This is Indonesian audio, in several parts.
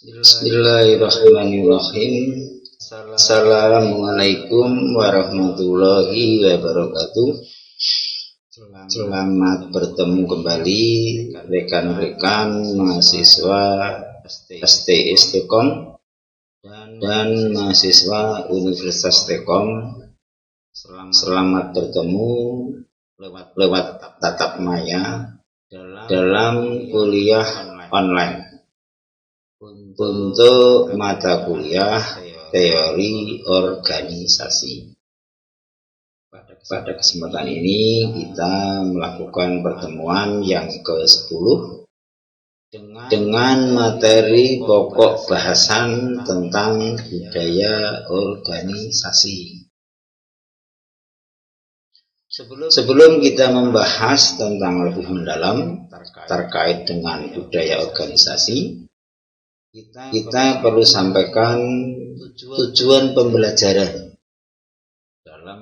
Bismillahirrahmanirrahim. Assalamualaikum warahmatullahi wabarakatuh. Selamat bertemu kembali rekan-rekan mahasiswa STIS Telkom dan mahasiswa Universitas Telkom. Selamat bertemu lewat tatap maya dalam kuliah online untuk mata kuliah teori organisasi. Pada kesempatan ini kita melakukan pertemuan yang ke-10 dengan materi pokok bahasan tentang budaya organisasi. Sebelum kita membahas tentang lebih mendalam terkait dengan budaya organisasi, kita perlu sampaikan tujuan pembelajaran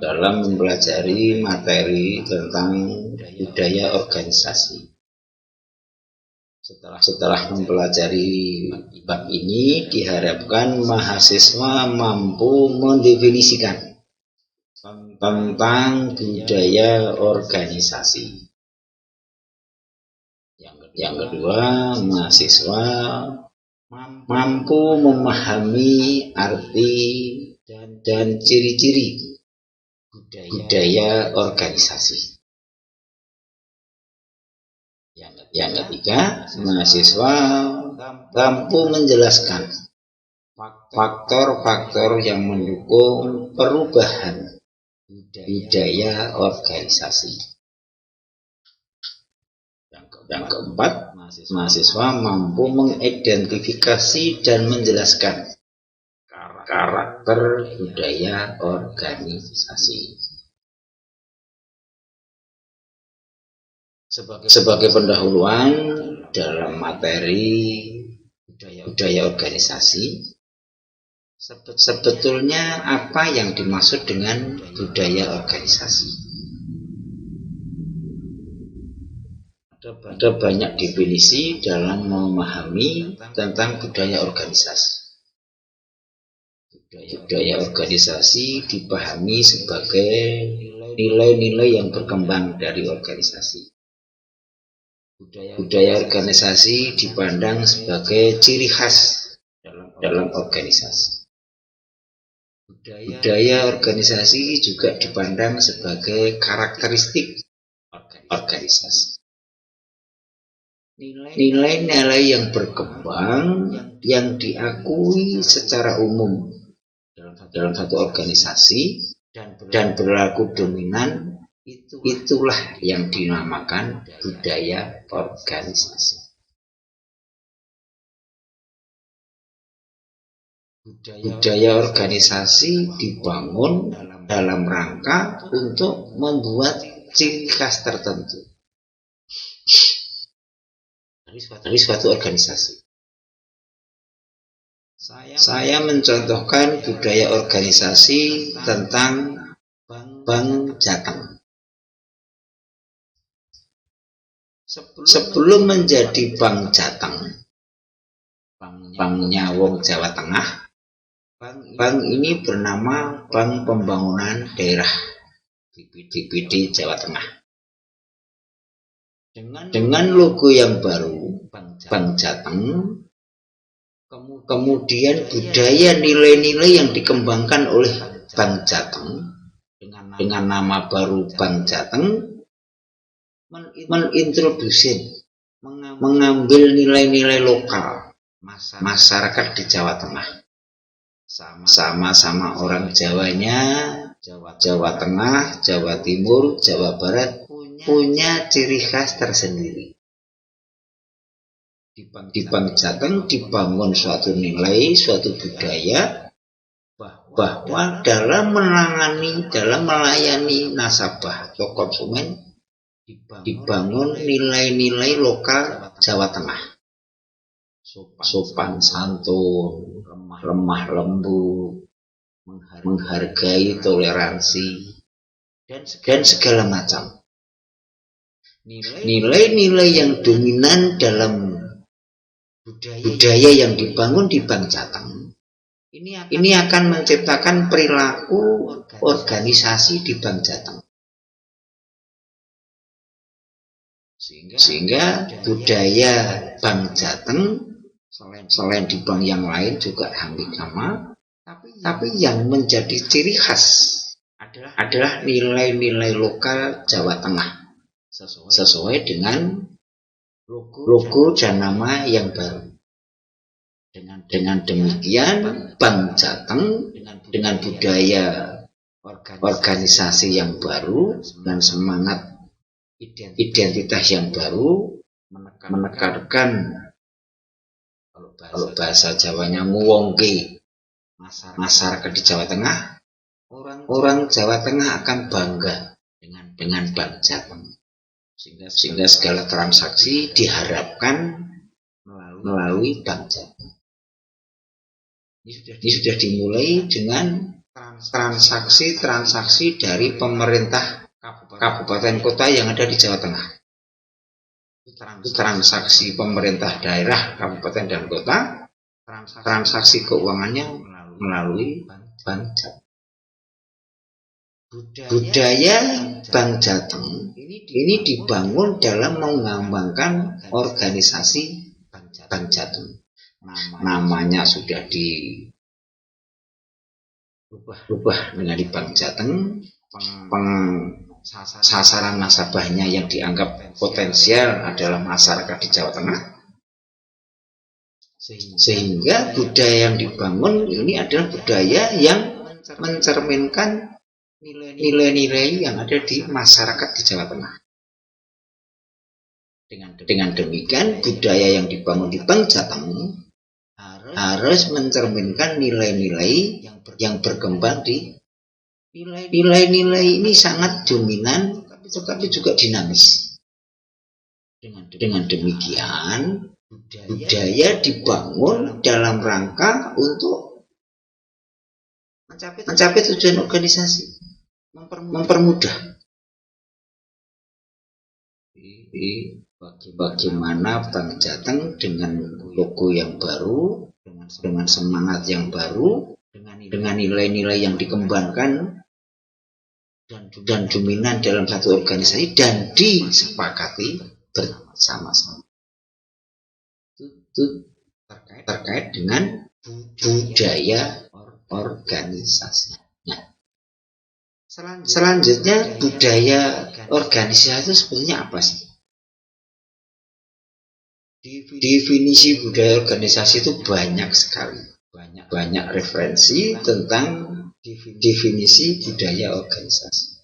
dalam mempelajari materi tentang budaya organisasi. Setelah mempelajari bab ini, diharapkan mahasiswa mampu mendefinisikan tentang budaya organisasi. Yang kedua, mahasiswa mampu memahami arti dan ciri-ciri budaya organisasi. Yang ketiga, mahasiswa mampu menjelaskan faktor-faktor yang mendukung perubahan budaya organisasi. Yang keempat, mahasiswa mampu mengidentifikasi dan menjelaskan karakter budaya organisasi. Sebagai pendahuluan dalam materi budaya organisasi, sebetulnya apa yang dimaksud dengan budaya organisasi? Ada banyak definisi dalam memahami tentang budaya organisasi. Budaya organisasi dipahami sebagai nilai-nilai yang berkembang dari organisasi. Budaya organisasi dipandang sebagai ciri khas dalam organisasi. Budaya organisasi juga dipandang sebagai karakteristik organisasi. Nilai-nilai yang berkembang yang diakui secara umum dalam satu organisasi dan berlaku dominan, itulah yang dinamakan budaya organisasi. Budaya organisasi dibangun dalam rangka untuk membuat ciri khas tertentu dari suatu organisasi. Saya mencontohkan budaya organisasi tentang Bank Jateng. Sebelum menjadi Bank Jateng, banknya wong Jawa Tengah, bank ini bernama Bank Pembangunan Daerah BPD Jawa Tengah. Dengan logo yang baru, Bank Jateng, kemudian budaya nilai-nilai yang dikembangkan oleh Bank Jateng dengan nama baru Bank Jateng mengambil nilai-nilai lokal masyarakat di Jawa Tengah. Sama-sama orang Jawanya, Jawa Tengah, Jawa Timur, Jawa Barat punya ciri khas tersendiri. Di Bank Jateng dibangun suatu nilai, suatu budaya bahwa dalam melayani nasabah atau konsumen dibangun nilai-nilai lokal Jawa Tengah. Sopan santun, lemah lembut, menghargai, toleransi, dan segala macam. Nilai-nilai yang dominan dalam budaya yang dibangun di Bank Jateng ini akan menciptakan perilaku organisasi di Bank Jateng. Sehingga budaya Bank Jateng selain di bank yang lain juga hampir sama, tapi yang menjadi ciri khas adalah nilai-nilai lokal Jawa Tengah sesuai dengan logo dan nama yang baru. Dengan demikian Bank Jateng dengan budaya organisasi yang baru dan semangat identitas yang baru menekankan, kalau bahasa Jawanya, nguwongke masyarakat di Jawa Tengah. Orang Jawa Tengah akan bangga dengan Bank Jateng, sehingga segala transaksi diharapkan melalui Bank Jateng. Ini sudah dimulai dengan transaksi dari pemerintah kabupaten kota yang ada di Jawa Tengah. Transaksi pemerintah daerah, kabupaten dan kota, transaksi keuangannya melalui Bank Jateng. Budaya Bank Jateng ini dibangun dalam mengembangkan organisasi Bank Jateng. Namanya sudah dirubah menjadi Bank Jateng. Sasaran nasabahnya yang dianggap potensial adalah masyarakat di Jawa Tengah, sehingga budaya yang dibangun ini adalah budaya yang mencerminkan nilai-nilai yang ada di masyarakat di Jawa Tengah. Dengan demikian budaya yang dibangun di Bank Jateng harus mencerminkan nilai-nilai yang berkembang di nilai-nilai ini sangat dominan, tetapi juga dinamis. Dengan demikian, budaya dibangun dalam rangka untuk mencapai tujuan organisasi, mempermudah. Bagaimana Bank Jateng dengan logo yang baru, dengan semangat yang baru, dengan nilai-nilai yang dikembangkan dan dominan dalam satu organisasi dan disepakati bersama-sama. Itu terkait dengan budaya organisasi. Nah, selanjutnya budaya organisasi itu sebenarnya apa sih? Definisi budaya organisasi itu banyak sekali. Banyak referensi tentang definisi budaya organisasi.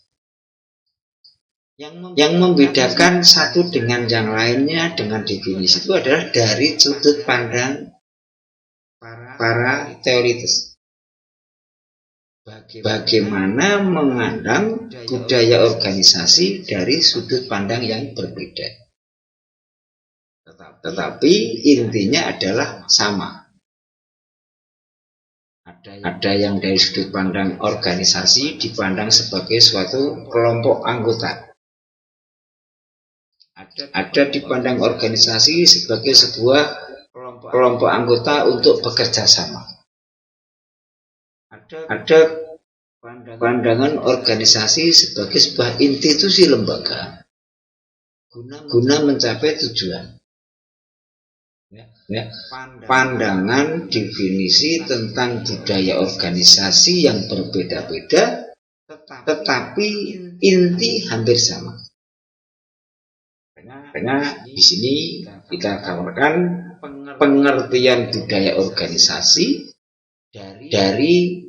Yang membedakan satu dengan yang lainnya dengan definisi itu adalah dari sudut pandang para teoritis. Bagaimana memandang budaya organisasi dari sudut pandang yang berbeda. Tetapi intinya adalah sama. Ada yang dari sudut pandang organisasi dipandang sebagai suatu kelompok anggota. Ada dipandang organisasi sebagai sebuah kelompok anggota untuk bekerja sama. Ada pandangan organisasi sebagai sebuah institusi lembaga guna mencapai tujuan. Pandangan definisi tentang budaya organisasi yang berbeda-beda, tetapi inti hampir sama. Karena di sini kita gambarkan pengertian budaya organisasi dari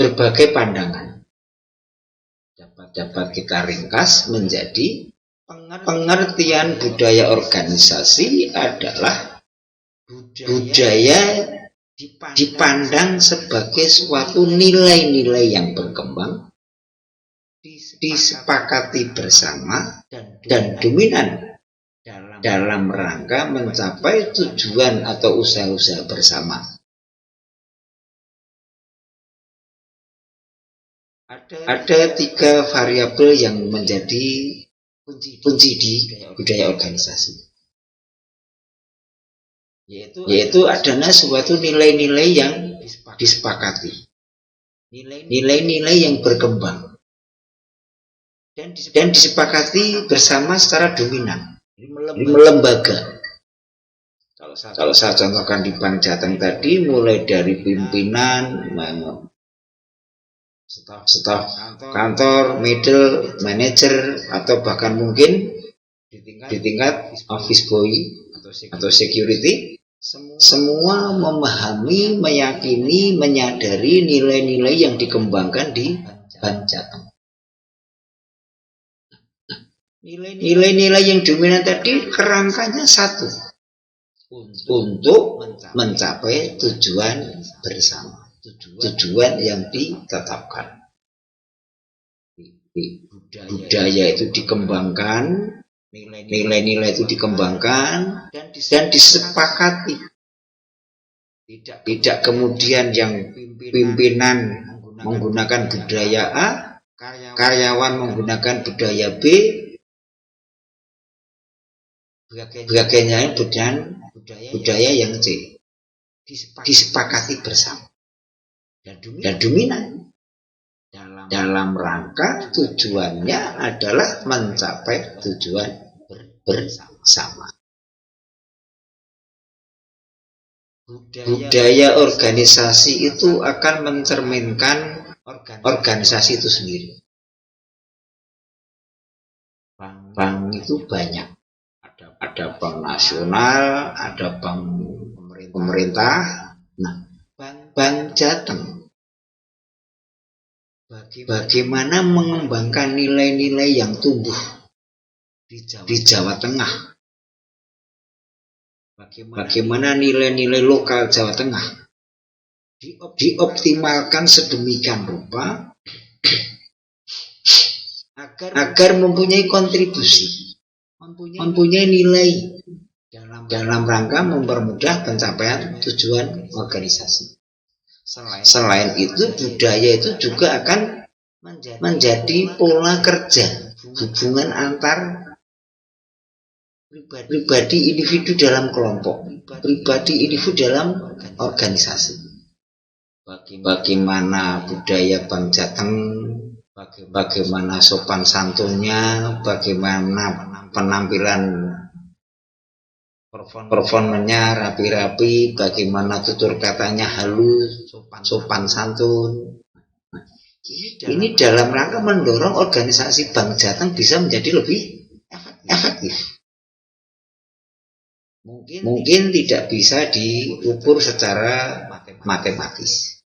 berbagai pandangan. Dapat kita ringkas menjadi pengertian budaya organisasi adalah budaya dipandang sebagai suatu nilai-nilai yang berkembang, disepakati bersama dan dominan dalam rangka mencapai tujuan atau usaha-usaha bersama. Ada 3 variabel yang menjadi kunci di budaya organisasi. yaitu adalah suatu nilai-nilai yang disepakati, nilai-nilai yang berkembang dan disepakati bersama secara dominan, melembaga. Kalau saya contohkan di Bank Jateng tadi, mulai dari pimpinan, staf kantor, middle manager, atau bahkan mungkin di tingkat office boy atau security, semua memahami, meyakini, menyadari nilai-nilai yang dikembangkan di Bank Jateng. Nilai-nilai yang dominan tadi kerangkanya satu, untuk mencapai tujuan bersama, tujuan yang ditetapkan. Budaya itu dikembangkan, nilai-nilai itu dikembangkan dan disepakati. Tidak kemudian yang pimpinan menggunakan budaya A, karyawan menggunakan budaya B, bagian lain dengan budaya yang C. Disepakati bersama dan dominan dalam rangka tujuannya adalah mencapai tujuan bersama. Budaya organisasi itu akan mencerminkan organisasi itu sendiri. Bank itu banyak. Ada bank nasional, ada bank pemerintah. Nah, Bank Jateng bagaimana mengembangkan nilai-nilai yang tumbuh di Jawa Tengah? Bagaimana nilai-nilai lokal Jawa Tengah dioptimalkan sedemikian rupa agar mempunyai kontribusi, mempunyai nilai dalam rangka mempermudah pencapaian tujuan organisasi. Selain itu, budaya itu juga akan menjadi pola kerja hubungan antar pribadi individu dalam kelompok, pribadi individu dalam organisasi. Bagaimana budaya Bank Jateng, bagaimana sopan santunnya, bagaimana penampilan performanya rapi-rapi, bagaimana tutur katanya halus, sopan santun. Ini dalam rangka mendorong organisasi Bank Jateng bisa menjadi lebih efektif. Mungkin tidak bisa diukur secara matematis.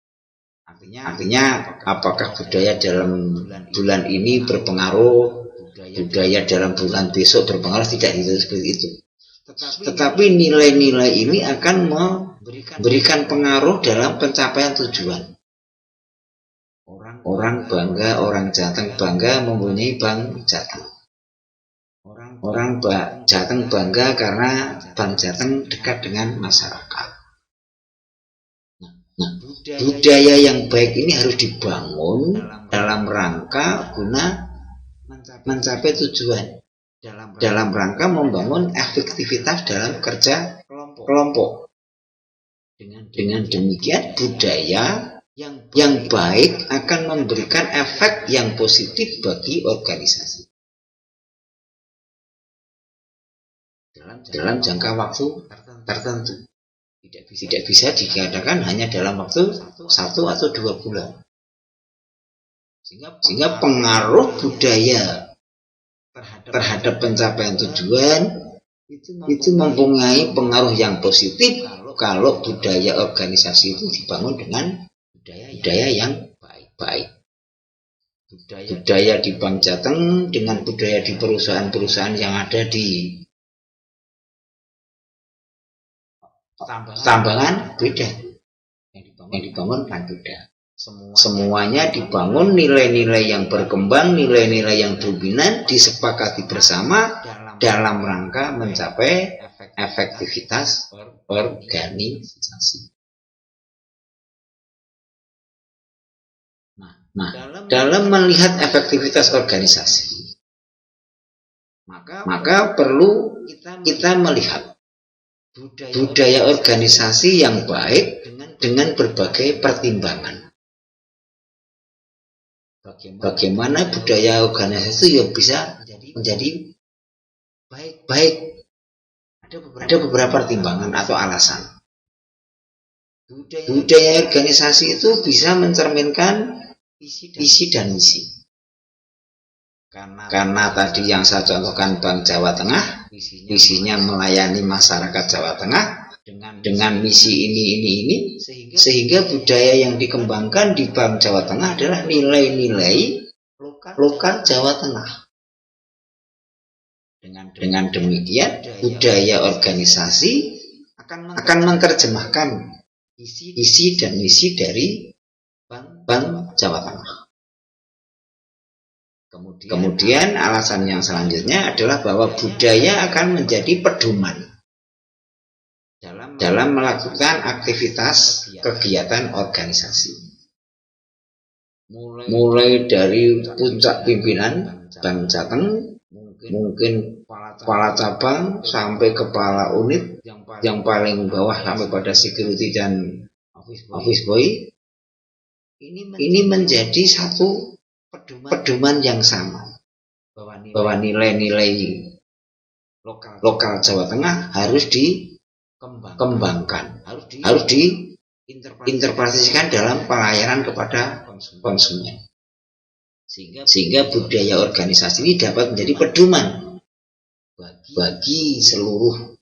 Artinya apakah budaya dalam bulan ini berpengaruh, budaya dalam bulan besok berpengaruh, tidak seperti itu. Tetapi nilai-nilai ini akan memberikan pengaruh dalam pencapaian tujuan. Orang bangga, orang Jateng bangga mempunyai Bank Jateng. Orang Jateng bangga karena Bank Jateng dekat dengan masyarakat. Nah, budaya yang baik ini harus dibangun dalam rangka guna mencapai tujuan. Dalam rangka membangun efektivitas dalam kerja kelompok. Dengan demikian budaya yang baik akan memberikan efek yang positif bagi organisasi dalam jangka waktu tertentu. Tidak bisa dikatakan hanya dalam waktu 1 atau 2 bulan. Sehingga pengaruh budaya terhadap pencapaian tujuan itu mempunyai pengaruh yang positif kalau budaya organisasi itu dibangun dengan budaya yang baik. Budaya di Bank Jateng dengan budaya di perusahaan-perusahaan yang ada di tambangan beda. Yang dibangun kan beda. Semuanya dibangun nilai-nilai yang berkembang, nilai-nilai yang dominan disepakati bersama dalam rangka mencapai efektivitas organisasi. Nah, dalam melihat efektivitas organisasi, maka perlu kita melihat budaya organisasi yang baik dengan berbagai pertimbangan. Bagaimana budaya organisasi yang bisa menjadi baik? Ada beberapa pertimbangan atau alasan. Budaya organisasi itu bisa mencerminkan visi dan misi. Karena tadi yang saya contohkan Bank Jawa Tengah, visinya melayani masyarakat Jawa Tengah dengan misi ini, sehingga budaya yang dikembangkan di Bank Jawa Tengah adalah nilai-nilai lokal Jawa Tengah. Dengan demikian, budaya organisasi akan menerjemahkan visi dan misi dari Bank Jawa Tengah. Kemudian alasan yang selanjutnya adalah bahwa budaya akan menjadi pedoman dalam melakukan aktivitas kegiatan organisasi. Mulai dari puncak pimpinan Bank Jateng, mungkin kepala cabang sampai kepala unit, yang paling bawah sampai pada security dan office boy, ini menjadi satu pedoman yang sama, bahwa nilai-nilai lokal Jawa Tengah harus dikembangkan, harus diinterpretasikan dalam pelayanan kepada konsumen, sehingga budaya organisasi ini dapat menjadi pedoman bagi seluruh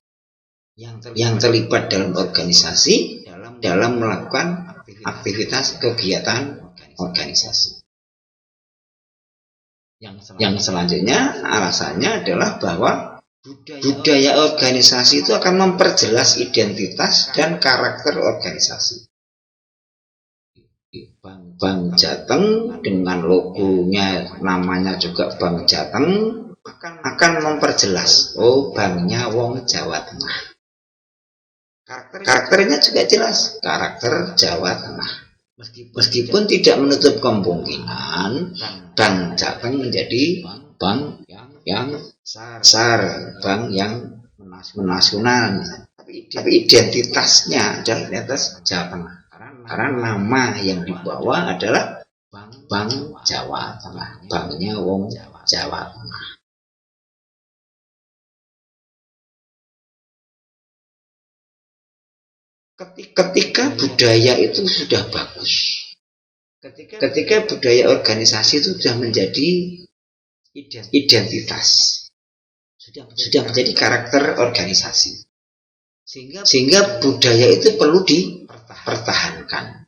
yang terlibat dalam organisasi dalam melakukan aktivitas kegiatan organisasi. Yang selanjutnya alasannya adalah bahwa budaya organisasi itu akan memperjelas identitas dan karakter organisasi. Bank Jateng dengan logonya, namanya juga Bank Jateng, akan memperjelas, banknya wong Jawa Tengah. Karakternya juga jelas, karakter Jawa Tengah. Meskipun tidak menutup kemungkinan Bank Jateng menjadi bank yang besar, bank yang menasional, tapi identitasnya adalah identitas Jawa Tengah, karena nama yang dibawa adalah Bank Jawa Tengah, banknya wong Jawa Tengah. Ketika budaya itu sudah bagus, ketika budaya organisasi itu sudah menjadi identitas, sudah menjadi karakter organisasi, sehingga budaya itu perlu dipertahankan,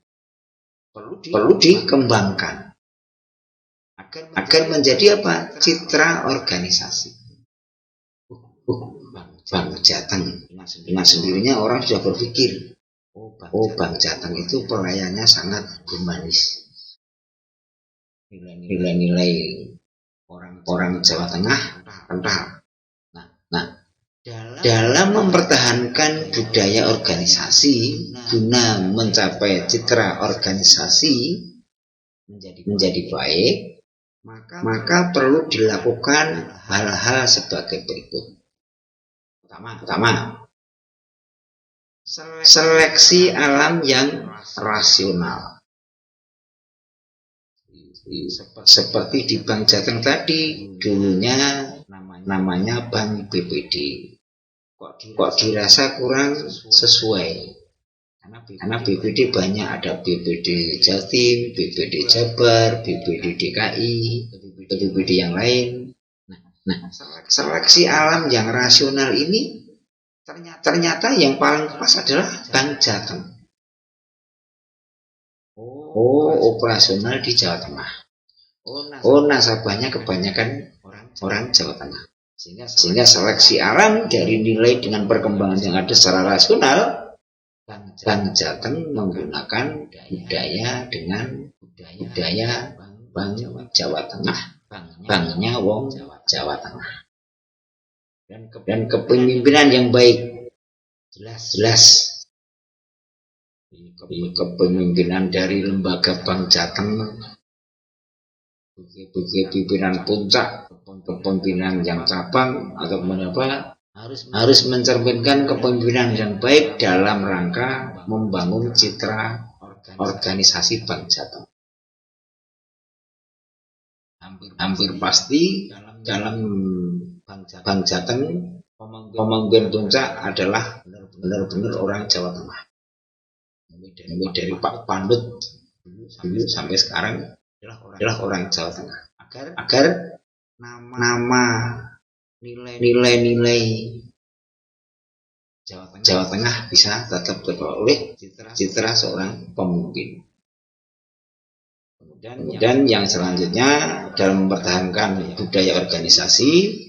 perlu dikembangkan agar menjadi apa? Citra organisasi. Bank Jateng, dengan sendirinya orang sudah berpikir, Bank Jateng itu pelayanannya sangat humanis. Nilai-nilai orang Jawa Tengah kental. Nah, dalam mempertahankan budaya organisasi guna mencapai citra organisasi menjadi baik, maka perlu dilakukan hal-hal sebagai berikut. Pertama, seleksi alam yang rasional. Seperti di Bank Jateng tadi, dulunya namanya Bank BPD. Kok dirasa kurang sesuai? Karena BPD banyak, ada BPD Jatim, BPD Jabar, BPD DKI, BPD yang lain. Nah, seleksi alam yang rasional ini ternyata yang paling pas adalah Bank Jateng. Operasional di Jawa Tengah. Nasabahnya kebanyakan orang Jawa Tengah. Sehingga seleksi alam dari nilai dengan perkembangan yang ada secara rasional, Bank Jateng menggunakan budaya dengan budaya Bank Jawa Tengah, banknya wong Jawa Tengah. Dan kepemimpinan yang baik, jelas. Kepemimpinan dari lembaga Bank Jateng, pimpinan puncak, kepemimpinan yang cabang atau apa, harus mencerminkan kepemimpinan yang baik dalam rangka membangun citra organisasi Bank Jateng. Hampir pasti dalam Bank Jateng pemimpin puncak adalah benar-benar orang Jawa Tengah. Mulai dari Pak Pandut dulu sampai sekarang adalah orang Jawa Tengah. Agar nama nilai-nilai Jawa Tengah bisa tetap terbawa oleh citra seorang pemimpin. Kemudian yang selanjutnya dalam mempertahankan budaya organisasi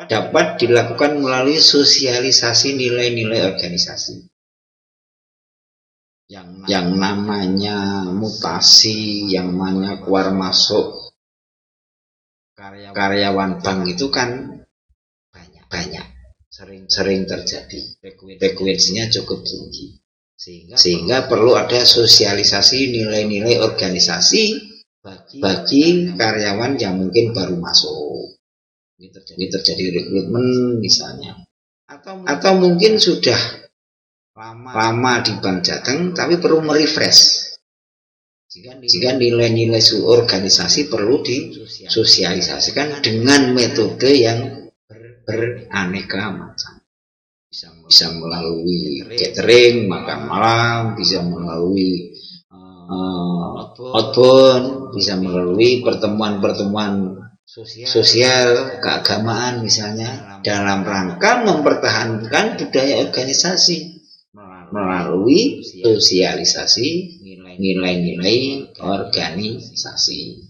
dapat dilakukan melalui sosialisasi nilai-nilai organisasi. Yang namanya mutasi, yang namanya keluar masuk karyawan bank itu kan banyak sering terjadi, frekuensinya cukup tinggi, sehingga perlu ada sosialisasi nilai-nilai organisasi bagi karyawan yang mungkin baru masuk. Ini terjadi rekrutmen misalnya, atau mungkin sudah lama di Bank Jateng tapi perlu merefresh, sehingga nilai-nilai organisasi perlu disosialisasikan dengan metode yang beraneka macam. Bisa melalui catering, makan malam, bisa melalui outbound, bisa melalui pertemuan-pertemuan sosial, keagamaan misalnya, dalam rangka mempertahankan budaya organisasi melalui sosialisasi nilai-nilai organisasi.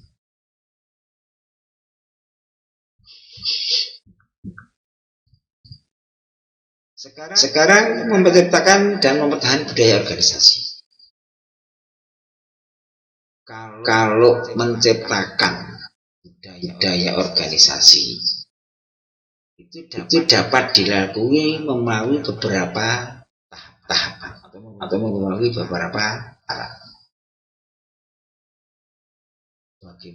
Sekarang menciptakan dan mempertahankan budaya organisasi. Kalau menciptakan budaya organisasi itu dapat dilalui melalui beberapa tahapan atau melalui beberapa cara.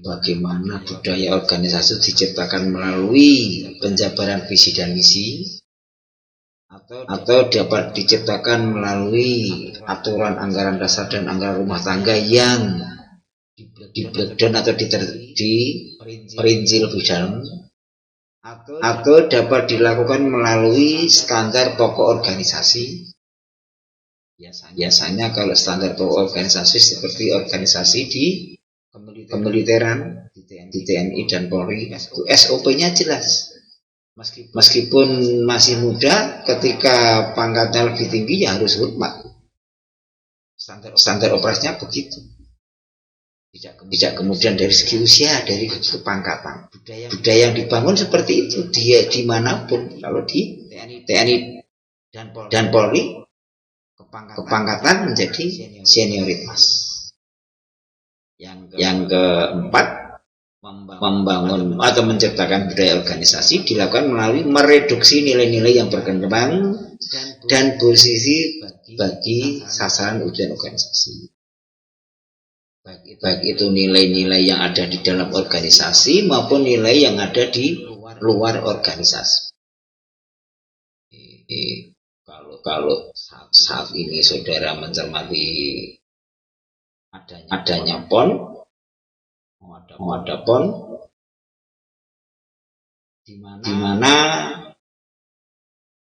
Bagaimana budaya organisasi diciptakan melalui penjabaran visi dan misi, atau dapat diciptakan melalui aturan anggaran dasar dan anggaran rumah tangga yang di breakdown atau diperinci lebih dalam, atau dapat dilakukan melalui standar pokok organisasi. Biasanya kalau standar pokok organisasi seperti organisasi di kemiliteran, di TNI dan Polri, itu SOP-nya jelas. Meskipun masih muda, ketika pangkatnya lebih tinggi ya harus hormat. Standar operasinya begitu. Tidak kemudian dari segi usia, dari kepangkatan. Budaya yang dibangun seperti itu, dia dimanapun. Kalau di TNI dan Polri, kepangkatan menjadi senioritas. Yang keempat, membangun atau menciptakan budaya organisasi dilakukan melalui mereduksi nilai-nilai yang berkembang dan posisi bagi sasaran ujian organisasi. Baik itu nilai-nilai yang ada di dalam organisasi maupun nilai yang ada di luar organisasi. Kalau saat ini saudara mencermati adanya PON, ada PON di mana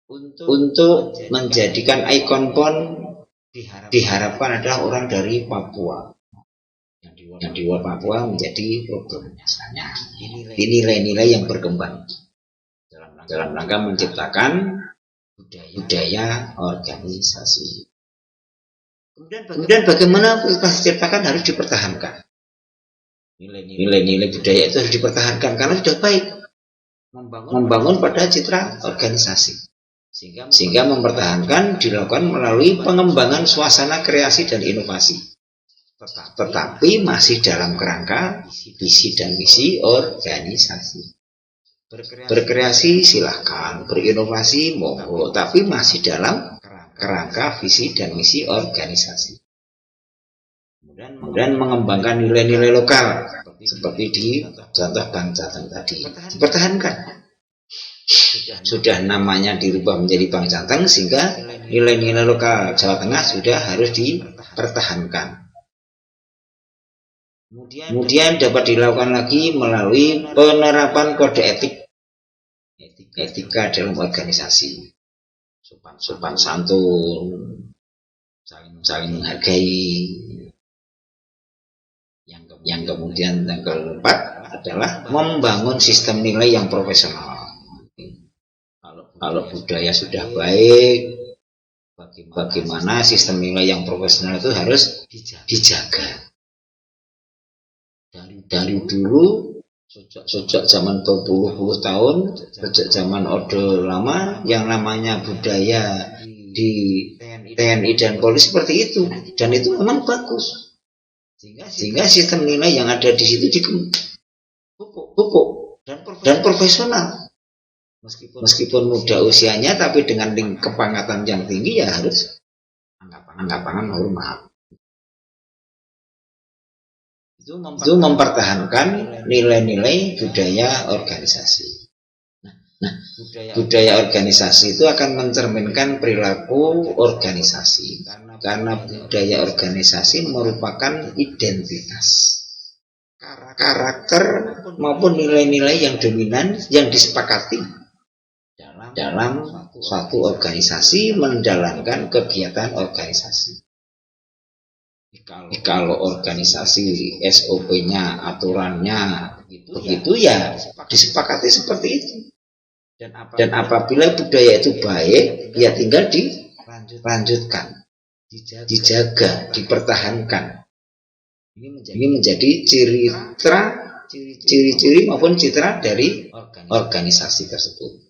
untuk menjadikan ikon PON diharapkan adalah orang dari Papua. Yang di luar Papua menjadi problem. Misalnya nilai-nilai yang berkembang dalam rangka menciptakan budaya organisasi. Kemudian bagaimana diciptakan harus dipertahankan. Nilai-nilai budaya itu harus dipertahankan karena sudah baik membangun pada citra organisasi, sehingga mempertahankan dilakukan melalui pengembangan suasana kreasi dan inovasi, tetapi masih dalam kerangka visi dan misi organisasi. Berkreasi silahkan, berinovasi monggo, tapi masih dalam kerangka visi dan misi organisasi. Kemudian mengembangkan nilai-nilai lokal seperti di contoh Bank Jateng tadi, dipertahankan. sudah namanya dirubah menjadi Bank Jateng, sehingga nilai-nilai lokal Jawa Tengah sudah harus dipertahankan. Kemudian dapat dilakukan lagi melalui penerapan kode etika dalam organisasi, sopan santun, saling menghargai. Yang kemudian yang keempat adalah membangun sistem nilai yang profesional. Kalau budaya sudah baik, bagaimana sistem nilai yang profesional itu harus dijaga. Dari dulu, sejak zaman berpuluh-puluh tahun, sejak zaman Orde Lama, yang namanya budaya di TNI dan Polri seperti itu, dan itu memang bagus. Sehingga sistem nilai yang ada di situ pupuk dan profesional. Meskipun muda usianya, tapi dengan kepangkatan yang tinggi, ya harus angkat tangan hormat. Itu mempertahankan nilai-nilai budaya organisasi. Nah, budaya organisasi itu akan mencerminkan perilaku organisasi, karena budaya organisasi merupakan identitas, karakter maupun nilai-nilai yang dominan yang disepakati dalam suatu organisasi menjalankan kegiatan organisasi. Kalau organisasi SOP-nya, aturannya begitu, ya disepakati seperti itu. Dan apabila budaya itu baik, ya tinggal dilanjutkan, dijaga, dipertahankan. Ini menjadi ciri-ciri maupun citra dari organisasi tersebut.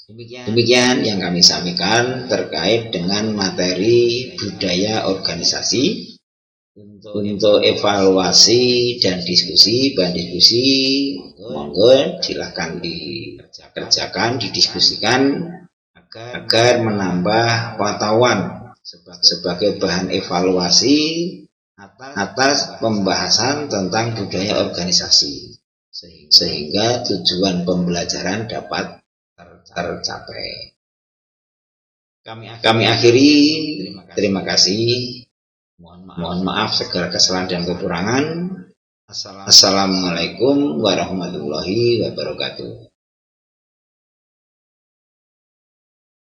Demikian yang kami sampaikan terkait dengan materi budaya organisasi. Untuk evaluasi dan diskusi, bahan diskusi, monggo silahkan dikerjakan, didiskusikan agar menambah pengetahuan sebagai bahan evaluasi atas pembahasan tentang budaya organisasi, sehingga tujuan pembelajaran dapat tercapai. Kami akhiri, terima kasih. Mohon maaf segala kesalahan dan kekurangan. Assalamualaikum warahmatullahi wabarakatuh.